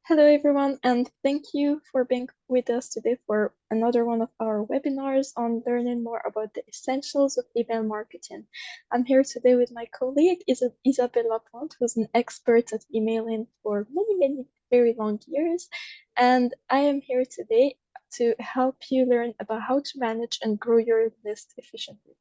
Hello, everyone, and thank you for being with us today for another one of our webinars on learning more about the essentials of email marketing. I'm here today with my colleague, Isabella Pont, who's an expert at emailing for many very long years. And I am here today to help you learn about how to manage and grow your list efficiently.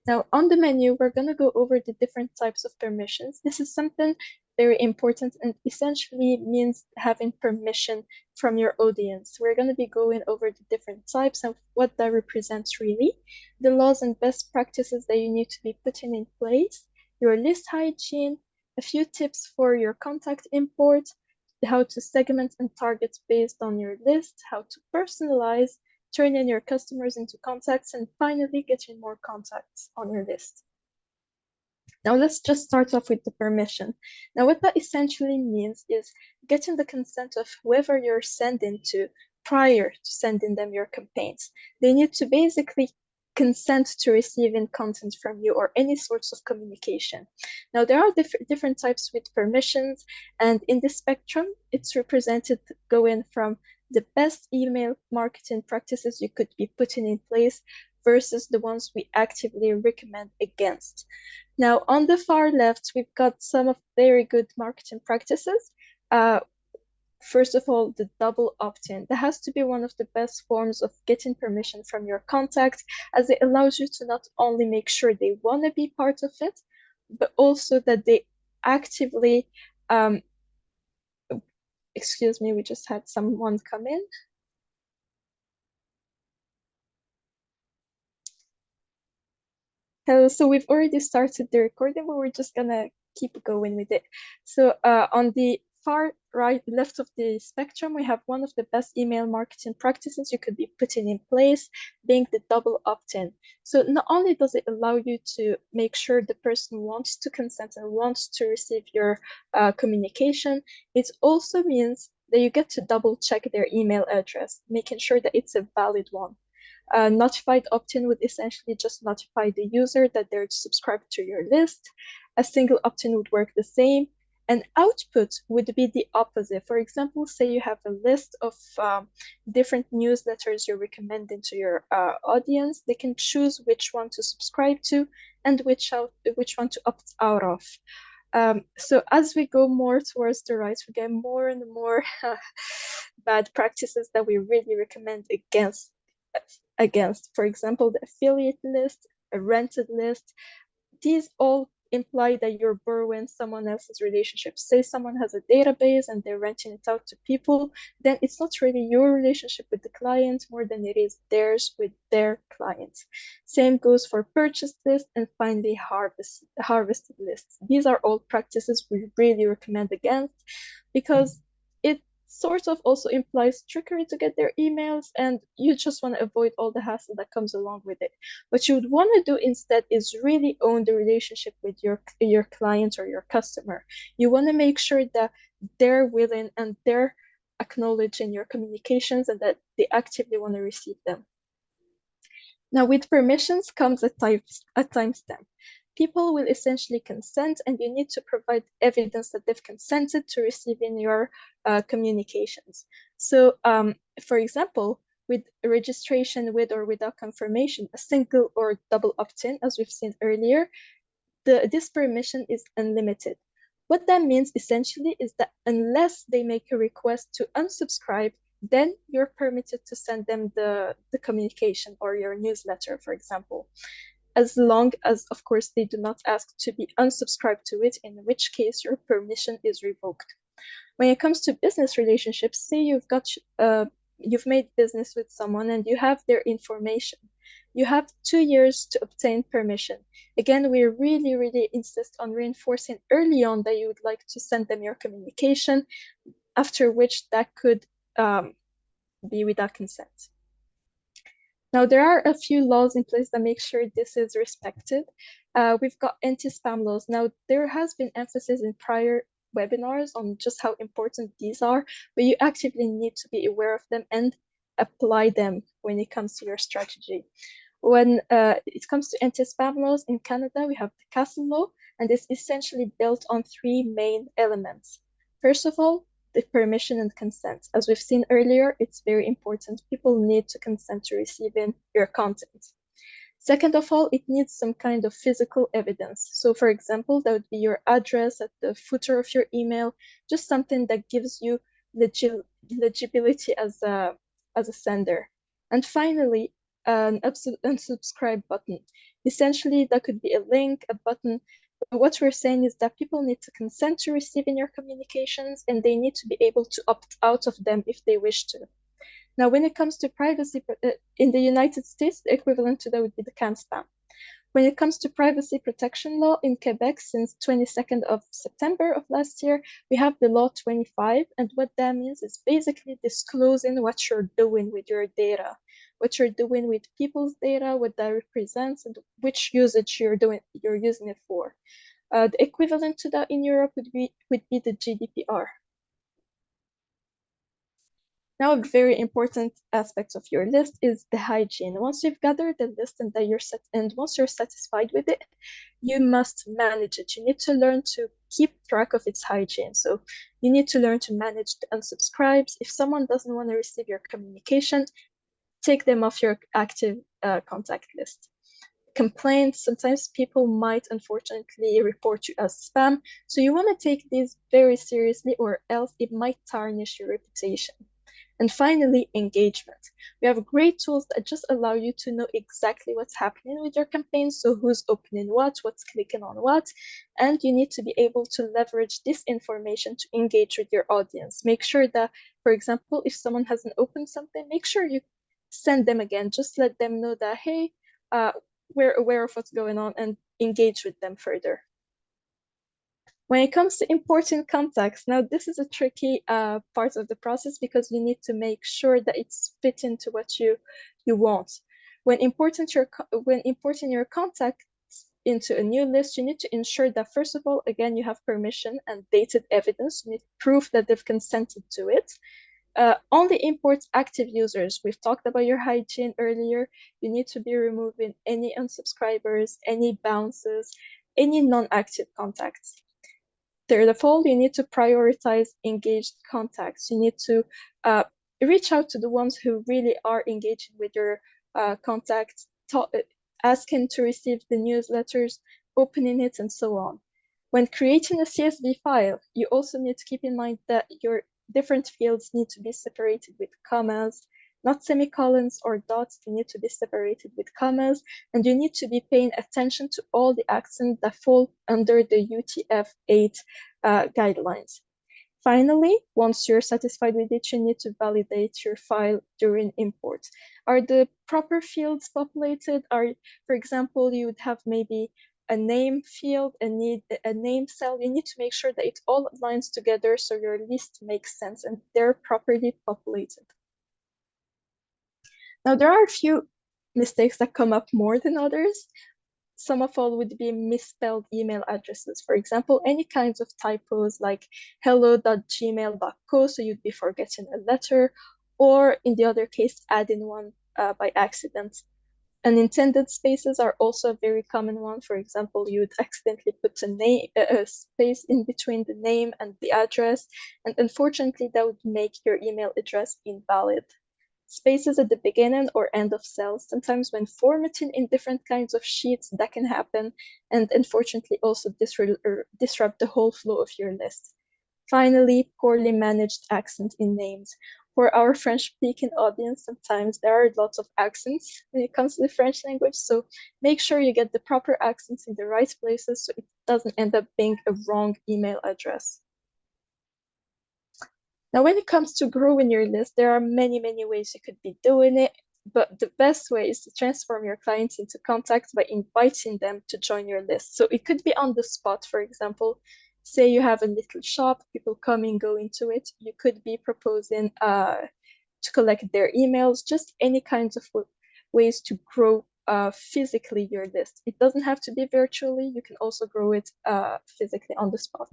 Now, on the menu, we're going to go over the different types of permissions. This is something very important and essentially means having permission from your audience. We're going to be going over the different types and what that represents really, the laws and best practices that you need to be putting in place, your list hygiene, a few tips for your contact import, how to segment and target based on your list, how to personalize, turning your customers into contacts, and finally getting more contacts on your list. Now let's just start off with the permission. Now what that essentially means is getting the consent of whoever you're sending to prior to sending them your campaigns. They need to basically consent to receiving content from you or any sorts of communication. Now there are different types with permissions, and in the spectrum, it's represented going from the best email marketing practices you could be putting in place versus the ones we actively recommend against. Now, on the far left, we've got some of very good marketing practices. First of all, the double opt-in. That has to be one of the best forms of getting permission from your contact, as it allows you to not only make sure they want to be part of it, but also that they actively, excuse me, we just had someone come in. So we've already started the recording, but we're just gonna keep going with it. So on the far right left of the spectrum, we have one of the best email marketing practices you could be putting in place, being the double opt-in. So not only does it allow you to make sure the person wants to consent and wants to receive your communication, it also means that you get to double check their email address, making sure that it's a valid one. Notified opt-in would essentially just notify the user that they're subscribed to your list. A single opt-in would work the same. An output would be the opposite. For example, say you have a list of different newsletters you're recommending to your audience. They can choose which one to subscribe to and which one to opt out of. So as we go more towards the right, we get more and more bad practices that we really recommend against. For example, the affiliate list, a rented list. These all imply that you're borrowing someone else's relationship. Say someone has a database and they're renting it out to people, then it's not really your relationship with the client more than it is theirs with their clients. Same goes for purchase list and finally harvested lists. These are all practices we really recommend against because it sort of also implies trickery to get their emails, and you just want to avoid all the hassle that comes along with it. What you would want to do instead is really own the relationship with your client or your customer. You want to make sure that they're willing and they're acknowledging your communications and that they actively want to receive them. Now, with permissions comes a timestamp. People will essentially consent, and you need to provide evidence that they've consented to receiving your communications. So, for example, with registration with or without confirmation, a single or double opt-in, as we've seen earlier, this permission is unlimited. What that means essentially is that unless they make a request to unsubscribe, then you're permitted to send them the communication or your newsletter, for example, as long as, of course, they do not ask to be unsubscribed to it, in which case your permission is revoked. When it comes to business relationships, say you've made business with someone and you have their information. You have 2 years to obtain permission. Again, we really insist on reinforcing early on that you would like to send them your communication, after which that could be without consent. Now, there are a few laws in place that make sure this is respected. We've got anti-spam laws. Now, there has been emphasis in prior webinars on just how important these are, but you actively need to be aware of them and apply them when it comes to your strategy. When it comes to anti-spam laws in Canada, we have the CASL law, and it's essentially built on 3 main elements. First of all, the permission and consent. As we've seen earlier, it's very important. People need to consent to receiving your content. Second of all, it needs some kind of physical evidence. So for example, that would be your address at the footer of your email, just something that gives you legibility as a sender. And finally, an unsubscribe button. Essentially, that could be a link, a button. What we're saying is that people need to consent to receiving your communications, and they need to be able to opt out of them if they wish to. Now, when it comes to privacy, in the United States, the equivalent to that would be the CAN-SPAM. When it comes to privacy protection law in Quebec, since 22nd of September of last year, we have the law 25, and what that means is basically disclosing what you're doing with your data, what you're doing with people's data, what that represents, and which usage you're using it for. The equivalent to that in Europe would be the GDPR. Now, a very important aspect of your list is the hygiene. Once you've gathered the list and once you're satisfied with it, you must manage it. You need to learn to keep track of its hygiene. So you need to learn to manage the unsubscribes. If someone doesn't want to receive your communication, take them off your active contact list. Complaints, sometimes people might unfortunately report you as spam. So you want to take these very seriously, or else it might tarnish your reputation. And finally, engagement. We have great tools that just allow you to know exactly what's happening with your campaign. So who's opening what's clicking on what, and you need to be able to leverage this information to engage with your audience. Make sure that, for example, if someone hasn't opened something, make sure you send them again. Just let them know that, hey, we're aware of what's going on, and engage with them further. When it comes to importing contacts, now this is a tricky part of the process because you need to make sure that it's fit into what you want. When importing your contacts into a new list, you need to ensure that, first of all, again, you have permission and dated evidence. You need proof that they've consented to it. Only import active users. We've talked about your hygiene earlier. You need to be removing any unsubscribers, any bounces, any non-active contacts. Third of all, you need to prioritize engaged contacts. You need to reach out to the ones who really are engaging with your contacts, asking to receive the newsletters, opening it, and so on. When creating a CSV file, you also need to keep in mind that your different fields need to be separated with commas, not semicolons or dots. They need to be separated with commas, and you need to be paying attention to all the accents that fall under the UTF-8 guidelines. Finally, once you're satisfied with it, you need to validate your file during import. Are the proper fields populated? For example, you would have maybe a name field, a name cell. You need to make sure that it all aligns together so your list makes sense and they're properly populated. Now, there are a few mistakes that come up more than others. Some of all would be misspelled email addresses. For example, any kinds of typos like hello.gmail.co, so you'd be forgetting a letter, or in the other case, adding one by accident. Unintended spaces are also a very common one. For example, you would accidentally put a space in between the name and the address, and unfortunately, that would make your email address invalid. Spaces at the beginning or end of cells. Sometimes when formatting in different kinds of sheets, that can happen, and unfortunately also disrupt the whole flow of your list. Finally, poorly managed accent in names. For our French-speaking audience, sometimes there are lots of accents when it comes to the French language, so make sure you get the proper accents in the right places so it doesn't end up being a wrong email address. Now, when it comes to growing your list, there are many, many ways you could be doing it, but the best way is to transform your clients into contacts by inviting them to join your list. So it could be on the spot, for example. Say you have a little shop, people come and go into it. You could be proposing to collect their emails, just any kinds of ways to grow physically your list. It doesn't have to be virtually. You can also grow it physically on the spot.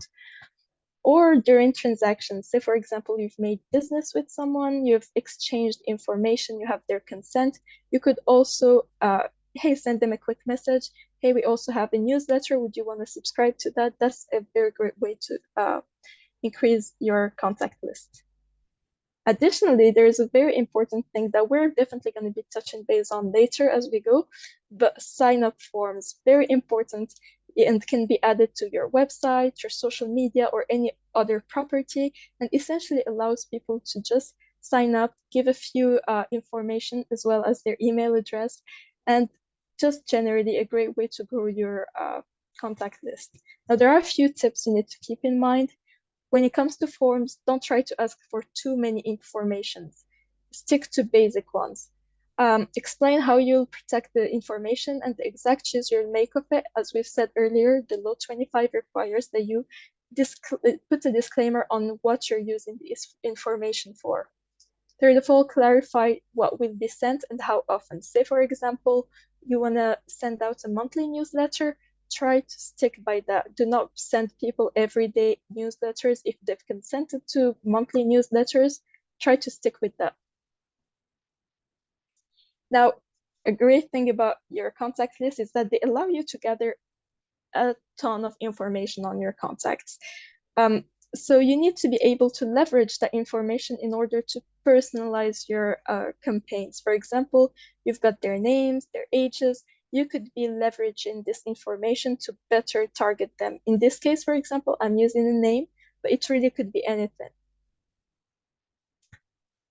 Or during transactions. Say, for example, you've made business with someone, you've exchanged information, you have their consent. You could also, hey, send them a quick message. Hey, we also have a newsletter. Would you want to subscribe to that? That's a very great way to increase your contact list. Additionally, there is a very important thing that we're definitely going to be touching base on later as we go, but sign-up forms, very important, and can be added to your website, your social media, or any other property, and essentially allows people to just sign up, give a few information as well as their email address, and just generally a great way to grow your contact list. Now, there are a few tips you need to keep in mind. When it comes to forms, don't try to ask for too many informations. Stick to basic ones. Explain how you'll protect the information and the exact use you'll make of it. As we've said earlier, the Law 25 requires that you put a disclaimer on what you're using this information for. Third of all, clarify what will be sent and how often. Say, for example, you want to send out a monthly newsletter, try to stick by that. Do not send people everyday newsletters. If they've consented to monthly newsletters, try to stick with that. Now, a great thing about your contact list is that they allow you to gather a ton of information on your contacts. So you need to be able to leverage that information in order to personalize your campaigns. For example, you've got their names, their ages. You could be leveraging this information to better target them. In this case, for example, I'm using a name, but it really could be anything.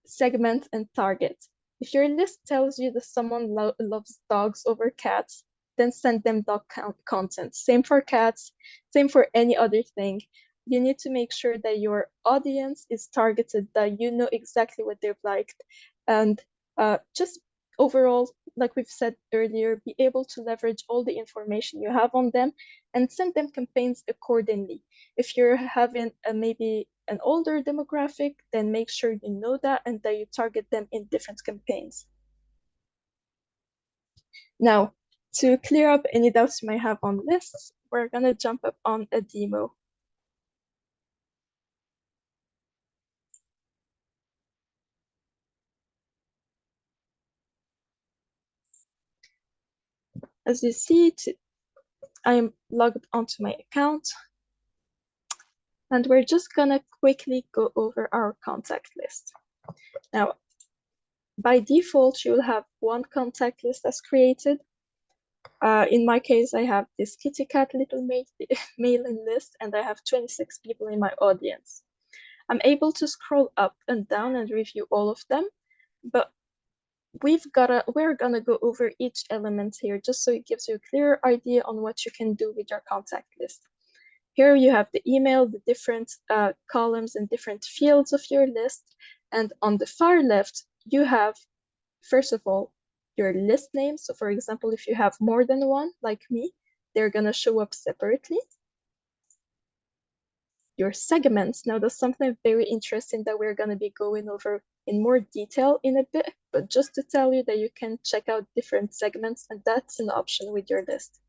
Segment and target. If your list tells you that someone loves dogs over cats, then send them dog content. Same for cats, same for any other thing. You need to make sure that your audience is targeted, that you know exactly what they've liked, and just overall, like we've said earlier, be able to leverage all the information you have on them and send them campaigns accordingly. If you're having maybe an older demographic, then make sure you know that and that you target them in different campaigns. Now, to clear up any doubts you might have on lists, we're gonna jump up on a demo. As you see, I'm logged onto my account, and we're just gonna quickly go over our contact list. Now, by default, you'll have one contact list that's created. In my case, I have this kitty cat little mailing list, and I have 26 people in my audience. I'm able to scroll up and down and review all of them, but we're gonna go over each element here just so it gives you a clearer idea on what you can do with your contact list. Here you have the email, the different columns and different fields of your list. And on the far left, you have, first of all, your list name. So for example, if you have more than one, like me, they're gonna show up separately. Your segments. Now that's something very interesting that we're gonna be going over in more detail in a bit, but just to tell you that you can check out different segments, and that's an option with your list.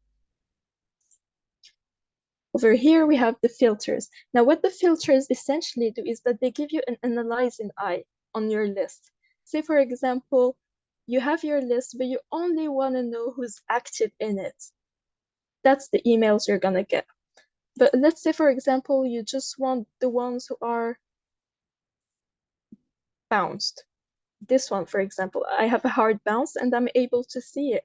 Over here, we have the filters. Now, what the filters essentially do is that they give you an analyzing eye on your list. Say, for example, you have your list, but you only want to know who's active in it. That's the emails you're gonna get. But let's say, for example, you just want the ones who are bounced. This one, for example, I have a hard bounce and I'm able to see it.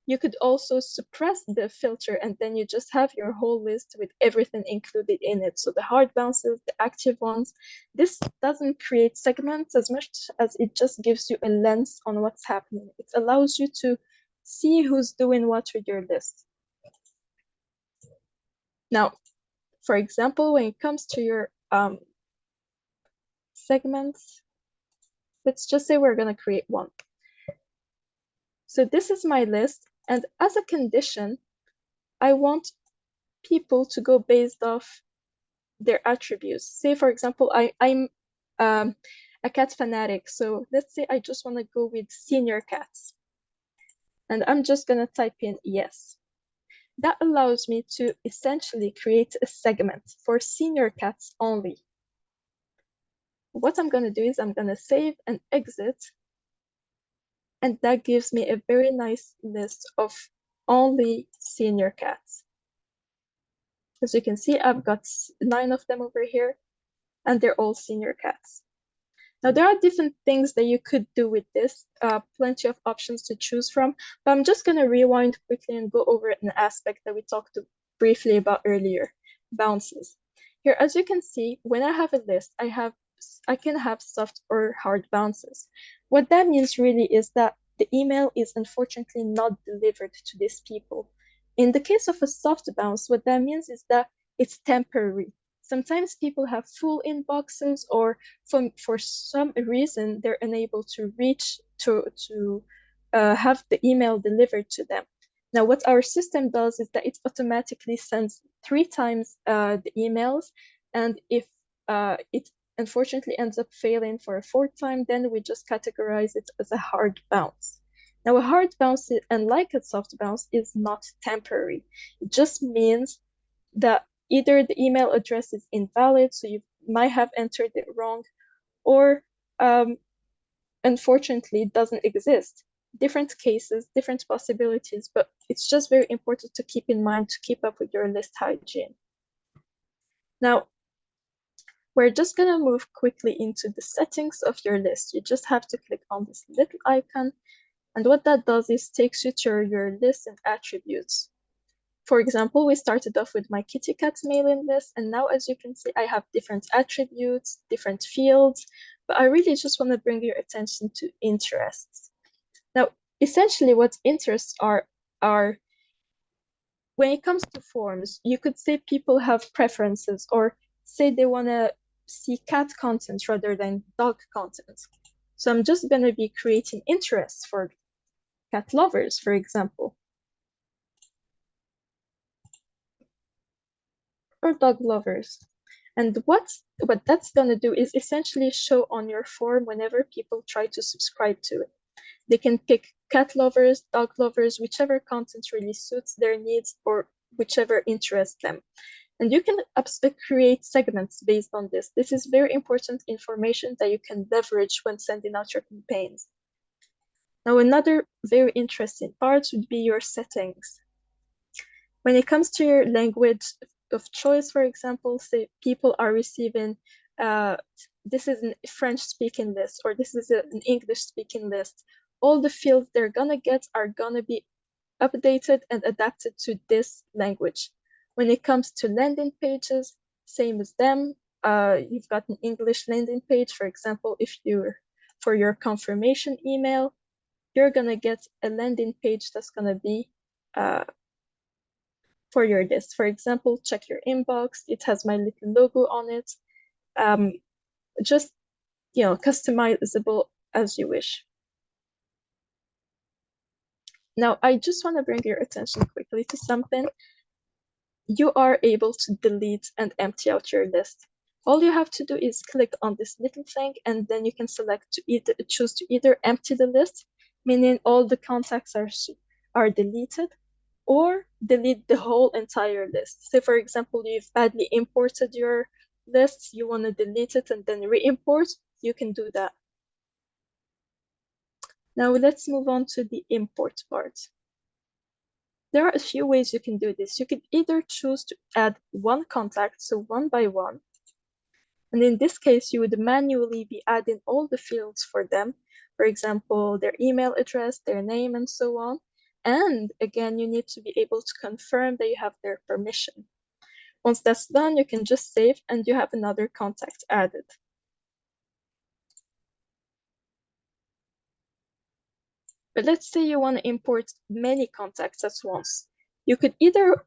You could also suppress the filter and then you just have your whole list with everything included in it. So the hard bounces, the active ones. This doesn't create segments as much as it just gives you a lens on what's happening. It allows you to see who's doing what with your list. Now, for example, when it comes to your segments, let's just say we're going to create one. So this is my list. And as a condition, I want people to go based off their attributes. Say, for example, I'm a cat fanatic. So let's say I just want to go with senior cats. And I'm just going to type in yes. That allows me to essentially create a segment for senior cats only. What I'm going to do is I'm going to save and exit. And that gives me a very nice list of only senior cats. As you can see, I've got 9 of them over here, and they're all senior cats. Now, there are different things that you could do with this, plenty of options to choose from, but I'm just going to rewind quickly and go over an aspect that we talked briefly about earlier, bounces. Here, as you can see, when I have a list, I can have soft or hard bounces. What that means really is that the email is unfortunately not delivered to these people. In the case of a soft bounce, what that means is that it's temporary. Sometimes people have full inboxes, or for some reason they're unable to reach to have the email delivered to them. Now, what our system does is that it automatically sends 3 times the emails, and if it unfortunately ends up failing for a 4th time, then we just categorize it as a hard bounce. Now, a hard bounce, unlike a soft bounce, is not temporary. It just means that either the email address is invalid, so you might have entered it wrong, or unfortunately it doesn't exist. Different cases, different possibilities, but it's just very important to keep in mind to keep up with your list hygiene. Now, we're just going to move quickly into the settings of your list. You just have to click on this little icon, and what that does is takes you to your list and attributes. For example, we started off with my kitty cats mailing list, and now as you can see, I have different attributes, different fields, but I really just want to bring your attention to interests. Now, essentially what interests are when it comes to forms, you could say people have preferences, or say they want to see cat content rather than dog content. So I'm just going to be creating interests for cat lovers, for example, or dog lovers. And what that's going to do is essentially show on your form whenever people try to subscribe to it. They can pick cat lovers, dog lovers, whichever content really suits their needs or whichever interests them. And you can create segments based on this. This is very important information that you can leverage when sending out your campaigns. Now, another very interesting part would be your settings. When it comes to your language of choice, for example, say people are receiving, this is a French-speaking list, or this is an English-speaking list. All the fields they're gonna get are gonna be updated and adapted to this language. When it comes to landing pages, same as them. You've got an English landing page, for example, for your confirmation email, you're gonna get a landing page that's gonna be for your list. For example, check your inbox. It has my little logo on it. Just, customizable as you wish. Now, I just want to bring your attention quickly to something. You are able to delete and empty out your list. All you have to do is click on this little thing, and then you can select to choose to either empty the list, meaning all the contacts are deleted, or delete the whole entire list. So for example, you've badly imported your lists, you want to delete it and then re-import, you can do that. Now let's move on to the import part. There are a few ways you can do this. You could either choose to add one contact, so one by one. And in this case, you would manually be adding all the fields for them. For example, their email address, their name, and so on. And again, you need to be able to confirm that you have their permission. Once that's done, you can just save and you have another contact added. But let's say you want to import many contacts at once. You could either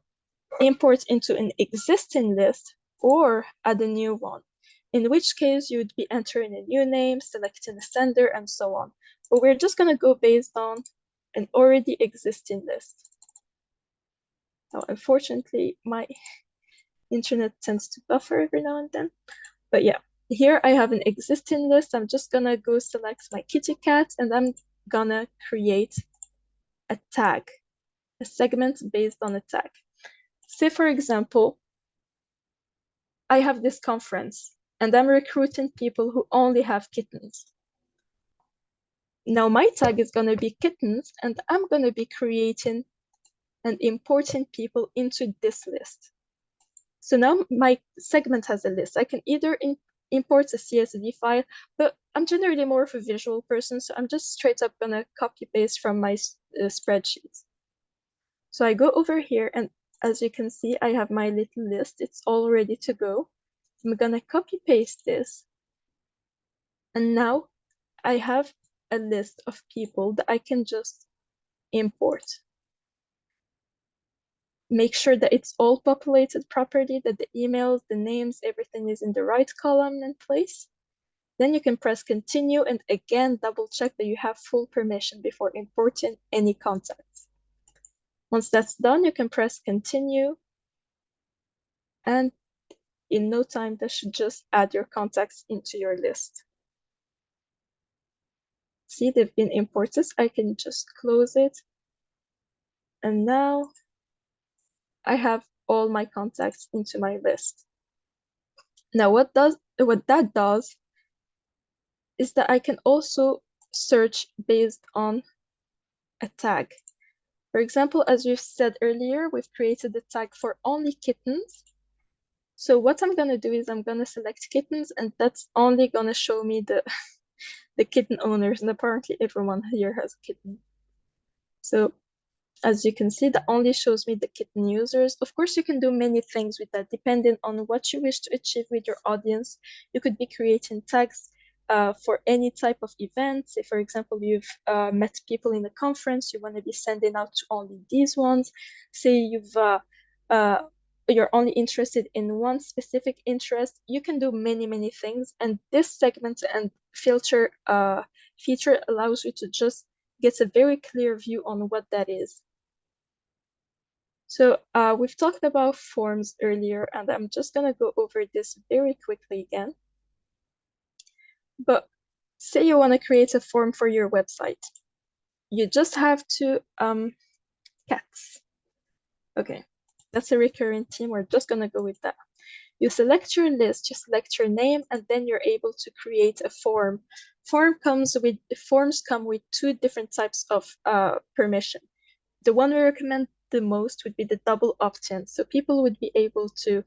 import into an existing list or add a new one, in which case you would be entering a new name, selecting a sender, and so on. But we're just going to go based on an already existing list. Now, unfortunately, my internet tends to buffer every now and then. But yeah, here I have an existing list. I'm just gonna go select my kitty cat, and I'm gonna create a tag, a segment based on a tag. Say, for example, I have this conference and I'm recruiting people who only have kittens. Now my tag is gonna be kittens, and I'm gonna be creating and importing people into this list. So now my segment has a list. I can either import a CSV file, but I'm generally more of a visual person, so I'm just straight up gonna copy paste from my spreadsheet. So I go over here, and as you can see, I have my little list. It's all ready to go. I'm gonna copy paste this. And now I have a list of people that I can just import. Make sure that it's all populated properly, that the emails, the names, everything is in the right column and place. Then you can press continue and again double check that you have full permission before importing any contacts. Once that's done, you can press continue, and in no time that should just add your contacts into your list. See, they've been imported. I can just close it. And now I have all my contacts into my list. Now what that does is that I can also search based on a tag. For example, as we've said earlier, we've created a tag for only kittens. So what I'm gonna do is I'm gonna select kittens, and that's only gonna show me the the kitten owners, and apparently everyone here has a kitten. So as you can see, that only shows me the kitten users. Of course, you can do many things with that, depending on what you wish to achieve with your audience. You could be creating tags for any type of event. Say, for example, you've met people in a conference, you want to be sending out to only these ones. Say you're only interested in one specific interest. You can do many things, and this segment and filter feature allows you to just get a very clear view on what that is. So we've talked about forms earlier, and I'm just gonna go over this very quickly again. But say you want to create a form for your website. You just have to, cats. Okay, that's a recurring theme. We're just gonna go with that. You select your list, you select your name, and then you're able to create a form. Forms come with two different types of permission. The one we recommend the most would be the double opt-in. So people would be able to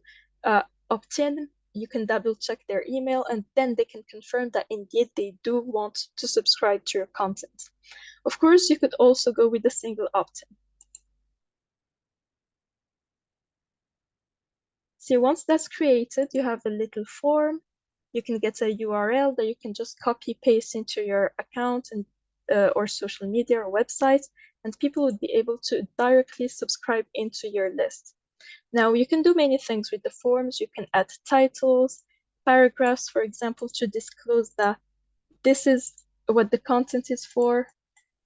opt in. You can double check their email, and then they can confirm that indeed they do want to subscribe to your content. Of course, you could also go with a single opt-in. So once that's created, you have a little form. You can get a URL that you can just copy paste into your account and or social media or website, and people would be able to directly subscribe into your list. Now you can do many things with the forms. You can add titles, paragraphs, for example, to disclose that this is what the content is for.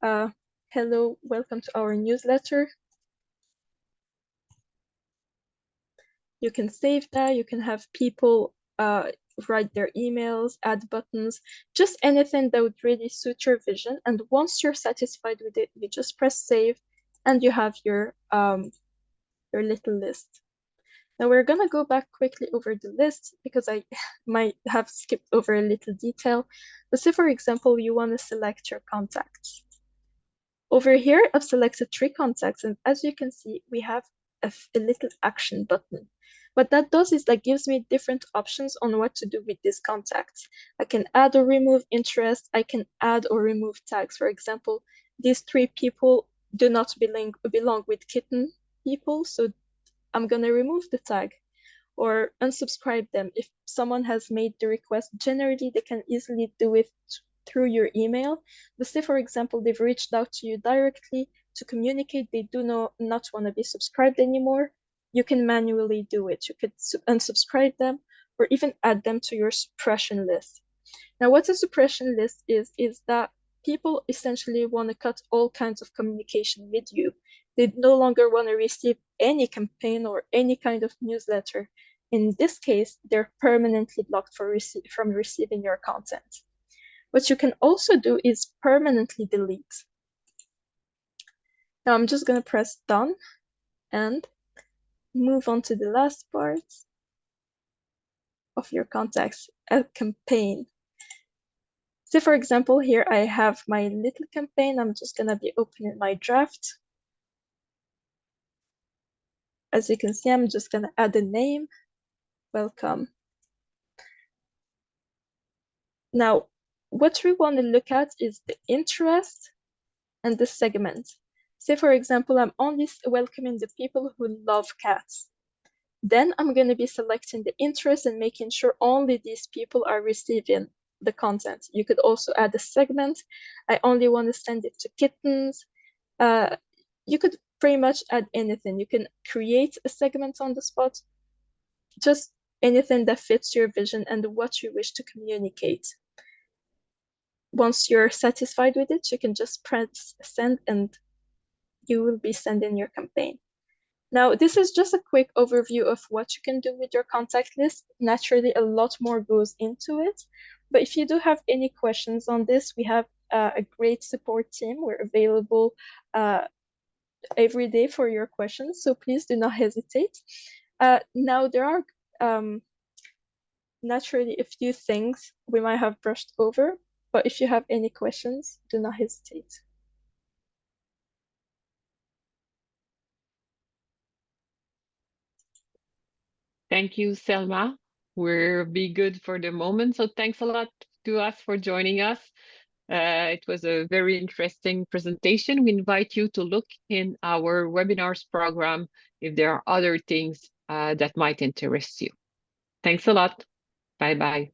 Hello, welcome to our newsletter. You can save that. You can have people write their emails, add buttons, just anything that would really suit your vision. And once you're satisfied with it, you just press save, and you have your little list. Now we're gonna go back quickly over the list because I might have skipped over a little detail. But say, for example, you want to select your contacts. Over here, I've selected 3 contacts, and as you can see, we have a little action button. What that does is that gives me different options on what to do with these contacts. I can add or remove interest. I can add or remove tags. For example, these 3 people do not belong with kitten people, so I'm gonna remove the tag or unsubscribe them. If someone has made the request, generally they can easily do it through your email. But say, for example, they've reached out to you directly to communicate they do not want to be subscribed anymore, you can manually do it. You could unsubscribe them or even add them to your suppression list. Now, what a suppression list is that people essentially want to cut all kinds of communication with you. They no longer want to receive any campaign or any kind of newsletter. In this case, they're permanently blocked from receiving your content. What you can also do is permanently delete. Now I'm just going to press done and move on to the last part of your contacts, a campaign. So for example, here I have my little campaign. I'm just gonna be opening my draft. As you can see, I'm just gonna add a name. Welcome. Now, what we want to look at is the interest and the segment. Say, for example, I'm only welcoming the people who love cats. Then I'm going to be selecting the interest and making sure only these people are receiving the content. You could also add a segment. I only want to send it to kittens. You could pretty much add anything. You can create a segment on the spot, just anything that fits your vision and what you wish to communicate. Once you're satisfied with it, you can just press send and you will be sending your campaign. Now, this is just a quick overview of what you can do with your contact list. Naturally, a lot more goes into it. But if you do have any questions on this, we have a great support team. We're available every day for your questions, so please do not hesitate. Now, there are naturally a few things we might have brushed over, but if you have any questions, do not hesitate. Thank you, Selma. We're be good for the moment. So thanks a lot to us for joining us. It was a very interesting presentation. We invite you to look in our webinars program if there are other things that might interest you. Thanks a lot. Bye-bye.